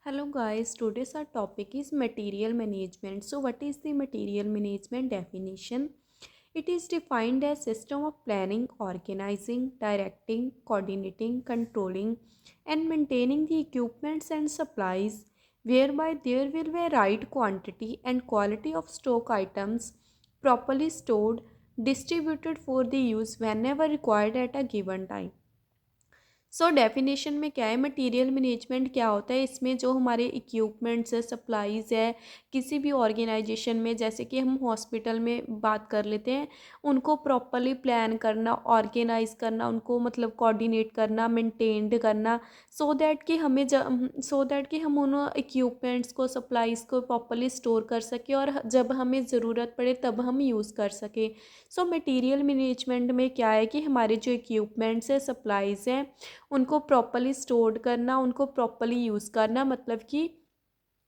Hello guys, today's our topic is material management. So what is the material management definition? It is defined as system of planning, organizing, directing, coordinating, controlling and maintaining the equipments and supplies whereby there will be a right quantity and quality of stock items properly stored, distributed for the use whenever required at a given time. Definition में क्या है, material management क्या होता है। इसमें जो हमारे equipments है, सप्लाईज़ है, किसी भी ऑर्गेनाइजेशन में, जैसे कि हम हॉस्पिटल में बात कर लेते हैं, उनको प्रॉपरली प्लान करना, ऑर्गेनाइज करना, उनको मतलब कोऑर्डिनेट करना, मेंटेन्ड करना, सो दैट कि हम उन इक्विपमेंट्स को, सप्लाईज़ को प्रॉपरली स्टोर कर सकें और जब हमें ज़रूरत पड़े तब हम यूज़ कर सकें। मटेरियल मैनेजमेंट में क्या है कि हमारे जो इक्विपमेंट्स है, सप्लाईज़ हैं, उनको प्रॉपरली स्टोर करना, उनको प्रॉपरली यूज़ करना, मतलब कि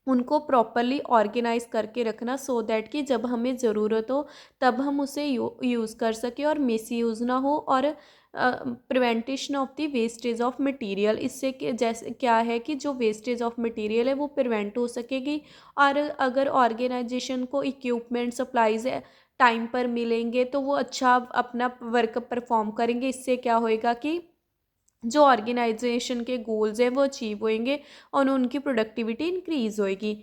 उनको प्रॉपरली ऑर्गेनाइज करके रखना, सो दैट कि जब हमें ज़रूरत हो तब हम उसे यूज़ कर सकें और मिस यूज़ ना हो। और prevention of the wastage of material, इससे जैसे क्या है कि जो वेस्टेज ऑफ मटेरियल है वो प्रिवेंट हो सकेगी। और अगर ऑर्गेनाइजेशन को इक्विपमेंट, सप्लाईज टाइम पर मिलेंगे तो वो अच्छा अपना वर्क परफॉर्म करेंगे। इससे क्या होएगा कि जो ऑर्गेनाइजेशन के गोल्स हैं वो अचीव होएंगे और उनकी प्रोडक्टिविटी इंक्रीज होएगी।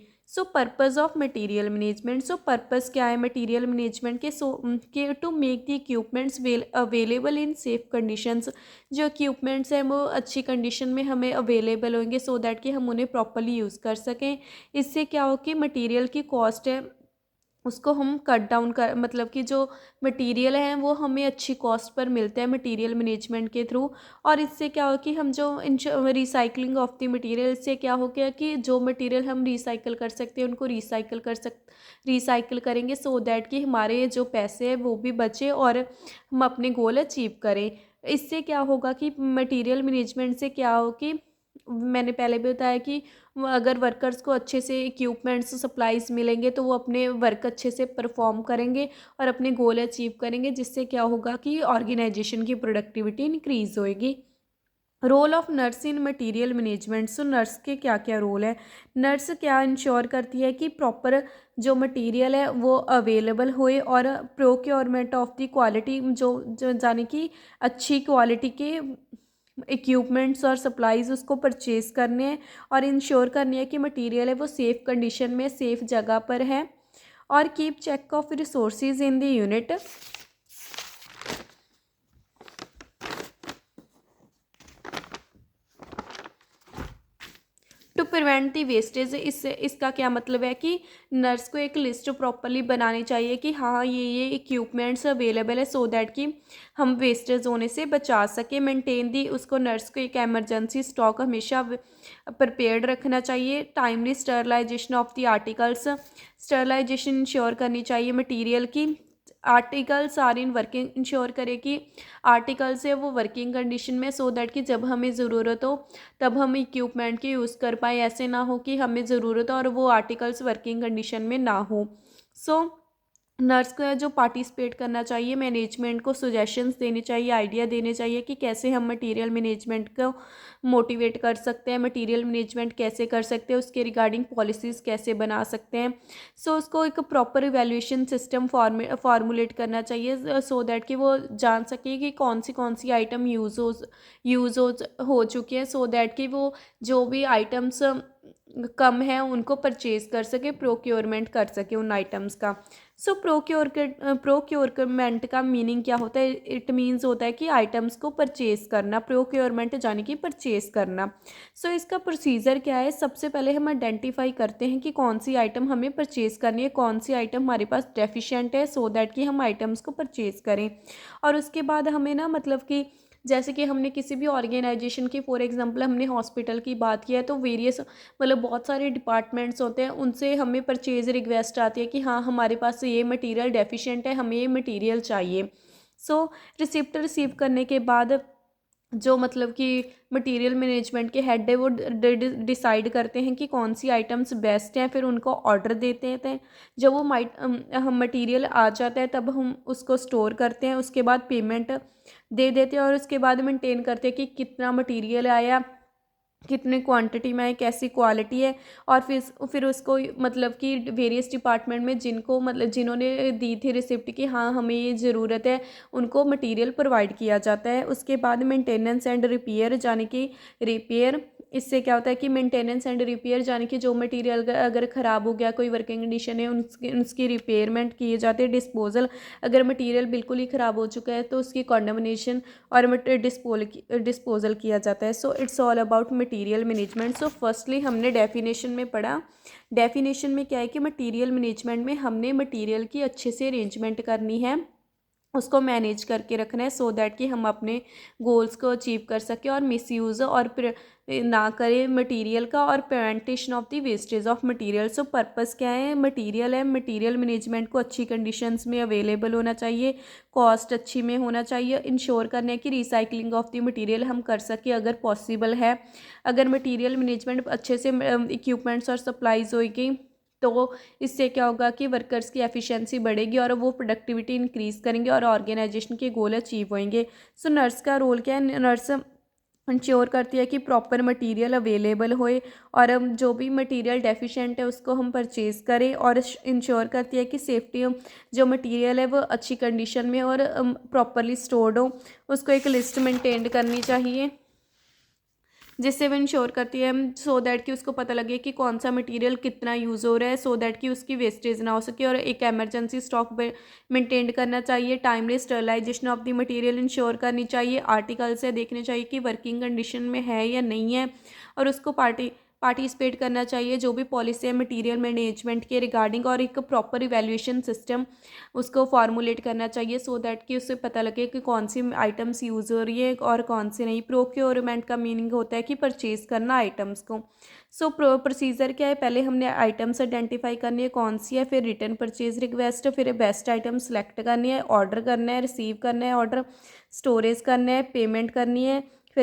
Purpose of material management, purpose क्या है मटेरियल मैनेजमेंट के? के to make the equipments available in safe conditions. जो इक्विपमेंट्स हैं वो अच्छी कंडीशन में हमें अवेलेबल होंगे, सो दैट कि हम उन्हें प्रॉपरली यूज़ कर सकें। इससे क्या हो कि मटेरियल की कॉस्ट है उसको हम कट डाउन कर, मतलब कि जो मटेरियल हैं वो हमें अच्छी कॉस्ट पर मिलते हैं मटेरियल मैनेजमेंट के थ्रू। और इससे क्या हो कि हम जो रिसाइकलिंग ऑफ द मटेरियल, इससे क्या हो गया कि जो मटेरियल हम रिसाइकल कर सकते हैं उनको रिसाइकल करेंगे, सो दैट कि हमारे जो पैसे हैं वो भी बचे और हम अपने गोल अचीव करें। इससे क्या होगा कि मटेरियल मैनेजमेंट से क्या हो कि मैंने पहले भी बताया कि अगर वर्कर्स को अच्छे से इक्विपमेंट्स, सप्लाईज मिलेंगे तो वो अपने वर्क अच्छे से परफॉर्म करेंगे और अपने गोल अचीव करेंगे, जिससे क्या होगा कि ऑर्गेनाइजेशन की प्रोडक्टिविटी इंक्रीज होएगी। Role of nurse in material management, nurse के क्या क्या रोल है? नर्स क्या इंश्योर करती है कि प्रॉपर जो मटेरियल है वो अवेलेबल होए और प्रोक्योरमेंट ऑफ द क्वालिटी, जो जाने कि अच्छी क्वालिटी के इक्विपमेंट्स और सप्लाईज उसको परचेज़ करने हैं और इंश्योर करनी है कि मटेरियल है वो सेफ़ कंडीशन में, सेफ़ जगह पर है। और keep check of resources in the unit. To prevent the wastage, इससे इसका क्या मतलब है कि नर्स को एक लिस्ट प्रॉपरली बनानी चाहिए कि हाँ ये इक्विपमेंट्स अवेलेबल है, सो दैट कि हम वेस्टेज होने से बचा सके। मेंटेन दी, उसको नर्स को एक एमरजेंसी स्टॉक हमेशा प्रिपेयर्ड रखना चाहिए। Timely sterilisation of the articles, sterilisation ensure करनी चाहिए मटीरियल की। Articles are in working, ensure करे कि आर्टिकल्स है वो वर्किंग कंडीशन में, सो दैट कि जब हमें ज़रूरत हो तब हम इक्विपमेंट के यूज़ कर पाएँ। ऐसे ना हो कि हमें ज़रूरत हो और वो आर्टिकल्स वर्किंग कंडीशन में ना हो। सो नर्स को जो पार्टिसिपेट करना चाहिए, मैनेजमेंट को सजेशंस देने चाहिए, आइडिया देने चाहिए कि कैसे हम मटेरियल मैनेजमेंट को मोटिवेट कर सकते हैं, मटेरियल मैनेजमेंट कैसे कर सकते हैं, उसके रिगार्डिंग पॉलिसीज़ कैसे बना सकते हैं। उसको एक प्रॉपर इवैल्यूएशन सिस्टम फार्मूलेट करना चाहिए, सो दैट कि वो जान सके कि कौन सी आइटम हो चुकी है, सो दैट कि वो जो भी आइटम्स कम है उनको परचेज कर सके, प्रोक्योरमेंट कर सके उन आइटम्स का। प्रोक्योरमेंट का मीनिंग क्या होता है? इट मीन्स होता है कि आइटम्स को परचेज करना, प्रोक्योरमेंट यानी कि परचेज करना। इसका प्रोसीजर क्या है? सबसे पहले हम आइडेंटिफाई करते हैं कि कौन सी आइटम हमें परचेज करनी है, कौन सी आइटम हमारे पास डेफिशिएंट है, सो दैट कि हम आइटम्स को परचेज करें। और उसके बाद हमें ना, मतलब कि जैसे कि हमने किसी भी ऑर्गेनाइजेशन की, फॉर एग्जांपल हमने हॉस्पिटल की बात की है, तो वेरियस मतलब बहुत सारे डिपार्टमेंट्स होते हैं, उनसे हमें परचेज रिक्वेस्ट आती है कि हाँ हमारे पास ये मटेरियल डेफिशिएंट है, हमें ये मटेरियल चाहिए। रिसिप्ट रिसीव करने के बाद जो मतलब कि मटेरियल मैनेजमेंट के हेड है वो डिसाइड करते हैं कि कौन सी आइटम्स बेस्ट हैं, फिर उनको ऑर्डर देते हैं। जब वो हम मटेरियल आ जाता है तब हम उसको स्टोर करते हैं, उसके बाद पेमेंट दे देते हैं और उसके बाद मेंटेन करते हैं कि कितना मटेरियल आया, कितने क्वांटिटी में है, कैसी क्वालिटी है, और फिर उसको मतलब कि वेरियस डिपार्टमेंट में जिनको मतलब जिन्होंने दी थी रिसिप्ट कि हाँ हमें ये ज़रूरत है, उनको मटेरियल प्रोवाइड किया जाता है। उसके बाद मेंटेनेंस एंड रिपेयर, यानी कि रिपेयर, इससे क्या होता है कि मेंटेनेंस एंड रिपेयर यानी कि जो मटेरियल अगर ख़राब हो गया, कोई वर्किंग कंडीशन है, उसकी रिपेयरमेंट किए जाते हैं। डिस्पोजल, अगर मटेरियल बिल्कुल ही ख़राब हो चुका है तो उसकी कॉन्डमनेशन और डिस्पोजल किया जाता है। So it's all about material management. So firstly हमने डेफिनेशन में पढ़ा। डेफिनेशन में क्या है कि मटेरियल मैनेजमेंट में हमने मटेरियल की अच्छे से अरेंजमेंट करनी है, उसको मैनेज करके रखना है, सो दैट कि हम अपने गोल्स को अचीव कर सकें और मिसयूज़ और ना करें मटेरियल का, और prevention of the wastage of material. So purpose क्या है, मटेरियल है, मटेरियल मैनेजमेंट को अच्छी कंडीशंस में अवेलेबल होना चाहिए, कॉस्ट अच्छी में होना चाहिए, इंश्योर करना है कि रिसाइकलिंग ऑफ द मटेरियल हम कर सकें अगर पॉसिबल है। अगर मटेरियल मैनेजमेंट अच्छे से इक्विपमेंट्स और सप्लाईज होगी तो इससे क्या होगा कि वर्कर्स की एफिशिएंसी बढ़ेगी और वो प्रोडक्टिविटी इंक्रीज़ करेंगे और ऑर्गेनाइजेशन के गोल अचीव होंगे। सो नर्स का रोल क्या है, नर्स इंश्योर करती है कि प्रॉपर मटेरियल अवेलेबल होए, और जो भी मटेरियल डेफिशिएंट है उसको हम परचेज़ करें, और इंश्योर करती है कि सेफ्टी जो मटेरियल है वो अच्छी कंडीशन में और प्रॉपरली स्टोर्ड हो। उसको एक लिस्ट मेंटेन करनी चाहिए जिससे वो इंश्योर करती है, सो दैट कि उसको पता लगे कि कौन सा मटेरियल कितना यूज़ हो रहा है, सो दैट कि उसकी वेस्टेज ना हो सके। और एक एमरजेंसी स्टॉक मेंटेन करना चाहिए। Timely sterilisation of the material ensure करनी चाहिए। आर्टिकल से देखने चाहिए कि वर्किंग कंडीशन में है या नहीं है, और उसको पार्टिसिपेट करना चाहिए जो भी पॉलिसी है मटेरियल मैनेजमेंट के रिगार्डिंग, और एक प्रॉपर इवैल्यूएशन सिस्टम उसको फॉर्मुलेट करना चाहिए, सो दैट कि उससे पता लगे कि कौन सी आइटम्स यूज़ हो रही है और कौन सी नहीं। प्रोक्योरमेंट का मीनिंग होता है कि परचेज़ करना आइटम्स को। सो प्रोसीजर क्या है, पहले हमने आइटम्स आइडेंटिफाई करनी है कौन सी है, फिर रिटर्न परचेज रिक्वेस्ट, फिर बेस्ट आइटम सेलेक्ट करनी है, ऑर्डर करना है, रिसीव करना है ऑर्डर, स्टोरेज करना है, पेमेंट करनी है,